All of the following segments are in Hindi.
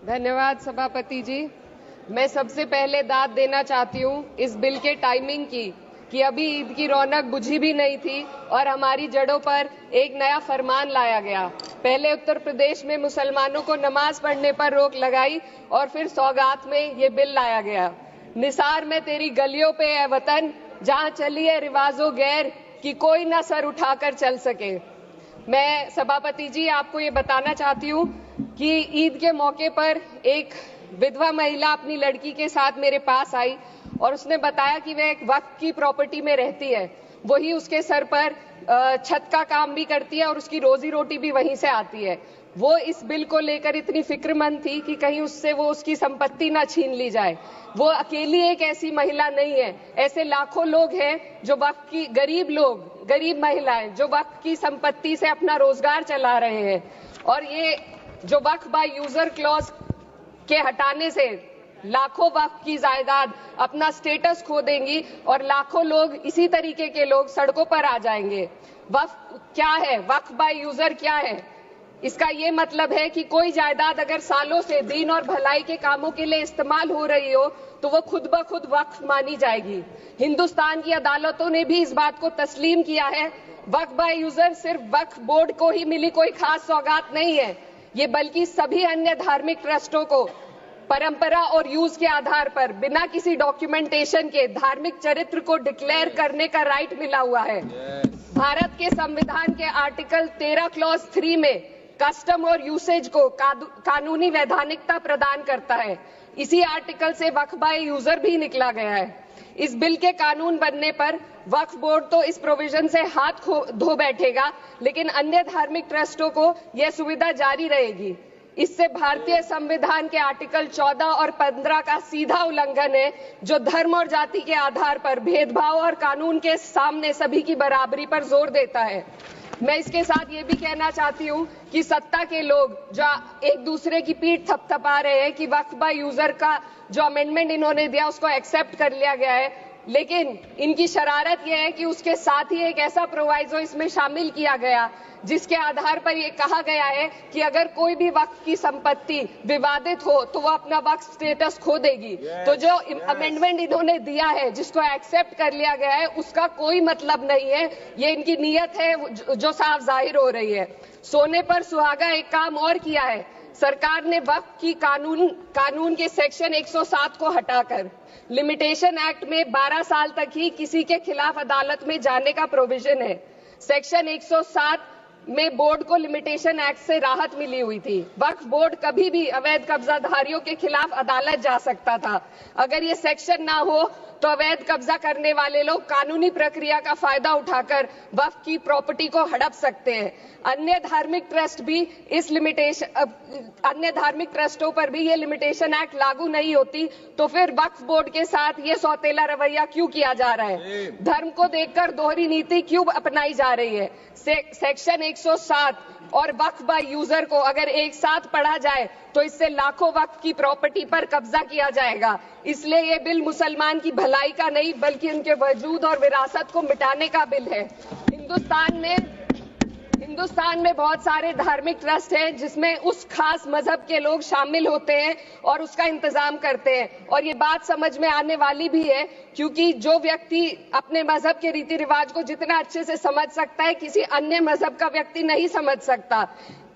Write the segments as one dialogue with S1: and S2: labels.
S1: धन्यवाद सभापति जी। मैं सबसे पहले दाद देना चाहती हूँ इस बिल के टाइमिंग की कि अभी ईद की रौनक बुझी भी नहीं थी और हमारी जड़ों पर एक नया फरमान लाया गया। पहले उत्तर प्रदेश में मुसलमानों को नमाज पढ़ने पर रोक लगाई और फिर सौगात में ये बिल लाया गया। निसार में तेरी गलियों पे है वतन, जहाँ चली है रिवाजो गैर कि कोई ना सर उठाकर चल सके। मैं सभापति जी आपको ये बताना चाहती हूँ कि ईद के मौके पर एक विधवा महिला अपनी लड़की के साथ मेरे पास आई और उसने बताया कि वह एक वक्फ की प्रॉपर्टी में रहती है, वही उसके सर पर छत का काम भी करती है और उसकी रोजी रोटी भी वहीं से आती है। वो इस बिल को लेकर इतनी फिक्रमंद थी कि कहीं उससे वो उसकी संपत्ति ना छीन ली जाए। वो अकेली एक ऐसी महिला नहीं है, ऐसे लाखों लोग हैं जो वक्फ की गरीब महिलाएं जो वक्फ की संपत्ति से अपना रोजगार चला रहे हैं। और ये जो वक्फ बाय यूजर क्लॉज के हटाने से लाखों वक्फ की जायदाद अपना स्टेटस खो देंगी और लाखों लोग इसी तरीके के लोग सड़कों पर आ जाएंगे। वक्फ क्या है, वक्फ बाय यूजर क्या है? इसका ये मतलब है कि कोई जायदाद अगर सालों से दीन और भलाई के कामों के लिए इस्तेमाल हो रही हो तो वो खुद ब खुद वक्फ मानी जाएगी। हिंदुस्तान की अदालतों ने भी इस बात को तस्लीम किया है। वक्फ बाय यूजर सिर्फ वक्फ बोर्ड को ही मिली कोई खास सौगात नहीं है, ये बल्कि सभी अन्य धार्मिक ट्रस्टों को परंपरा और यूज के आधार पर बिना किसी डॉक्यूमेंटेशन के धार्मिक चरित्र को डिक्लेयर करने का राइट मिला हुआ है। भारत के संविधान के आर्टिकल 13 क्लॉज 3 में कस्टम और यूसेज को कानूनी वैधानिकता प्रदान करता है। इसी आर्टिकल से वक्फ बाय यूजर भी निकला गया है। इस बिल के कानून बनने पर वक्फ बोर्ड तो इस प्रोविजन से हाथ धो बैठेगा, लेकिन अन्य धार्मिक ट्रस्टों को यह सुविधा जारी रहेगी। इससे भारतीय संविधान के आर्टिकल 14 और 15 का सीधा उल्लंघन है, जो धर्म और जाति के आधार पर भेदभाव और कानून के सामने सभी की बराबरी पर जोर देता है। मैं इसके साथ ये भी कहना चाहती हूँ कि सत्ता के लोग जो एक दूसरे की पीठ थपथपा रहे हैं कि वक्फ बाय यूजर का जो अमेंडमेंट इन्होंने दिया उसको एक्सेप्ट कर लिया गया है, लेकिन इनकी शरारत यह है कि उसके साथ ही एक ऐसा प्रोवाइजो इसमें शामिल किया गया जिसके आधार पर यह कहा गया है कि अगर कोई भी वक्फ की संपत्ति विवादित हो तो वो अपना वक्फ स्टेटस खो देगी। तो जो अमेंडमेंट इन्होंने दिया है, जिसको एक्सेप्ट कर लिया गया है, उसका कोई मतलब नहीं है। ये इनकी नीयत है जो साफ जाहिर हो रही है। सोने पर सुहागा एक काम और किया है। सरकार ने वक्फ की कानून के सेक्शन 107 को हटाकर लिमिटेशन एक्ट में 12 साल तक ही किसी के खिलाफ अदालत में जाने का प्रोविजन है। सेक्शन 107 में बोर्ड को लिमिटेशन एक्ट से राहत मिली हुई थी। वक्फ बोर्ड कभी भी अवैध कब्जाधारियों के खिलाफ अदालत जा सकता था। अगर ये सेक्शन ना हो तो अवैध कब्जा करने वाले लोग कानूनी प्रक्रिया का फायदा उठाकर वक्फ की प्रॉपर्टी को हड़प सकते हैं। अन्य धार्मिक ट्रस्टों पर भी ये लिमिटेशन एक्ट लागू नहीं होती, तो फिर वक्फ बोर्ड के साथ ये सौतेला रवैया क्यों किया जा रहा है? धर्म को देखकर दोहरी नीति क्यों अपनाई जा रही है? सेक्शन 107 और वक्फ बाय यूजर को अगर एक साथ पढ़ा जाए तो इससे लाखों वक्फ की प्रॉपर्टी पर कब्जा किया जाएगा। इसलिए ये बिल मुसलमान की भलाई का नहीं बल्कि उनके वजूद और विरासत को मिटाने का बिल है। हिंदुस्तान में बहुत सारे धार्मिक ट्रस्ट हैं जिसमें उस खास मजहब के लोग शामिल होते हैं और उसका इंतजाम करते हैं। और ये बात समझ में आने वाली भी है, क्योंकि जो व्यक्ति अपने मजहब के रीति रिवाज को जितना अच्छे से समझ सकता है, किसी अन्य मजहब का व्यक्ति नहीं समझ सकता।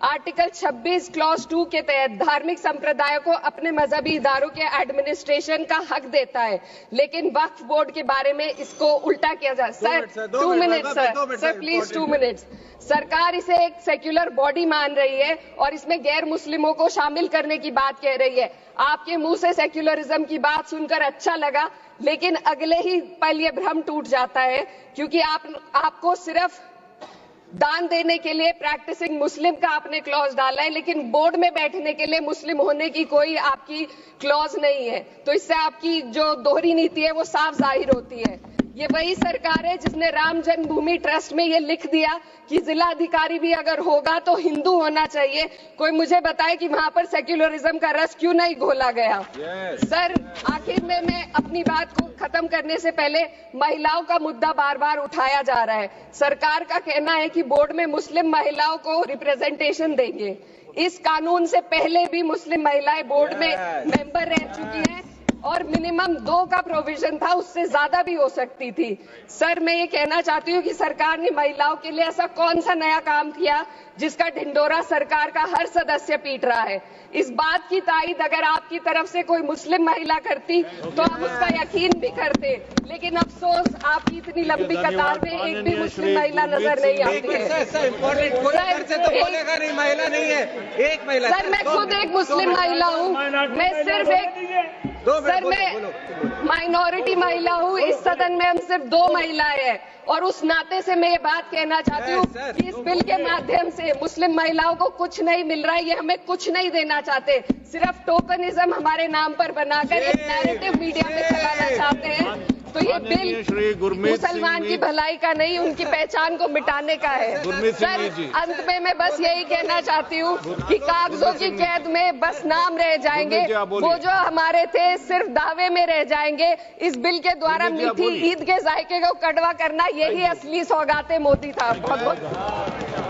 S1: आर्टिकल 26 क्लॉज 2 के तहत धार्मिक संप्रदायों को अपने मजहबी इदारों के एडमिनिस्ट्रेशन का हक देता है, लेकिन वक्फ बोर्ड के बारे में इसको उल्टा किया जा। Sir 2 minute sir please 2 minutes. सरकार इसे एक सेक्युलर बॉडी मान रही है और इसमें गैर मुस्लिमों को शामिल करने की बात कह रही है। आपके मुंह से सेक्युलरिज्म की बात सुनकर अच्छा लगा, लेकिन अगले ही पल ये भ्रम टूट जाता है, क्योंकि आपको सिर्फ दान देने के लिए प्रैक्टिसिंग मुस्लिम का आपने क्लॉज डाला है, लेकिन बोर्ड में बैठने के लिए मुस्लिम होने की कोई आपकी क्लॉज नहीं है। तो इससे आपकी जो दोहरी नीति है वो साफ जाहिर होती है। ये वही सरकार है जिसने राम जन्मभूमि ट्रस्ट में ये लिख दिया कि जिला अधिकारी भी अगर होगा तो हिंदू होना चाहिए। कोई मुझे बताए कि वहां पर सेक्युलरिज्म का रस क्यों नहीं घोला गया? सर आखिर में मैं अपनी बात को खत्म करने से पहले महिलाओं का मुद्दा बार बार उठाया जा रहा है। सरकार का कहना है कि बोर्ड में मुस्लिम महिलाओं को रिप्रेजेंटेशन देंगे। इस कानून से पहले भी मुस्लिम महिलाएं बोर्ड में मेंबर रह चुकी हैं और मिनिमम 2 का प्रोविजन था, उससे ज्यादा भी हो सकती थी। सर, मैं ये कहना चाहती हूँ कि सरकार ने महिलाओं के लिए ऐसा कौन सा नया काम किया जिसका ढिंडोरा सरकार का हर सदस्य पीट रहा है। इस बात की तायीद अगर आपकी तरफ से कोई मुस्लिम महिला करती तो आप उसका यकीन भी करते, लेकिन अफसोस आपकी इतनी लंबी कतार में एक भी मुस्लिम महिला नजर नहीं आती है। सर, मैं खुद एक मुस्लिम महिला हूँ, मैं सिर्फ एक सर मैं माइनॉरिटी महिला हूँ। इस सदन में हम सिर्फ 2 महिलाएं हैं और उस नाते से मैं ये बात कहना चाहती हूँ कि इस बिल के माध्यम से मुस्लिम महिलाओं को कुछ नहीं मिल रहा है। ये हमें कुछ नहीं देना चाहते, सिर्फ टोकनिज्म हमारे नाम पर बनाकर एक नैरेटिव मीडिया में चलाना चाहते हैं। तो ये बिल मुसलमान की भलाई का नहीं, उनकी पहचान को मिटाने का है। सर, अंत में मैं बस यही कहना चाहती हूँ कि कागजों की कैद में बस नाम रह जाएंगे, वो जो हमारे थे सिर्फ दावे में रह जाएंगे। इस बिल के द्वारा मीठी ईद के जायके को कड़वा करना, यही असली सौगाते मोदी था। बहुत बहुत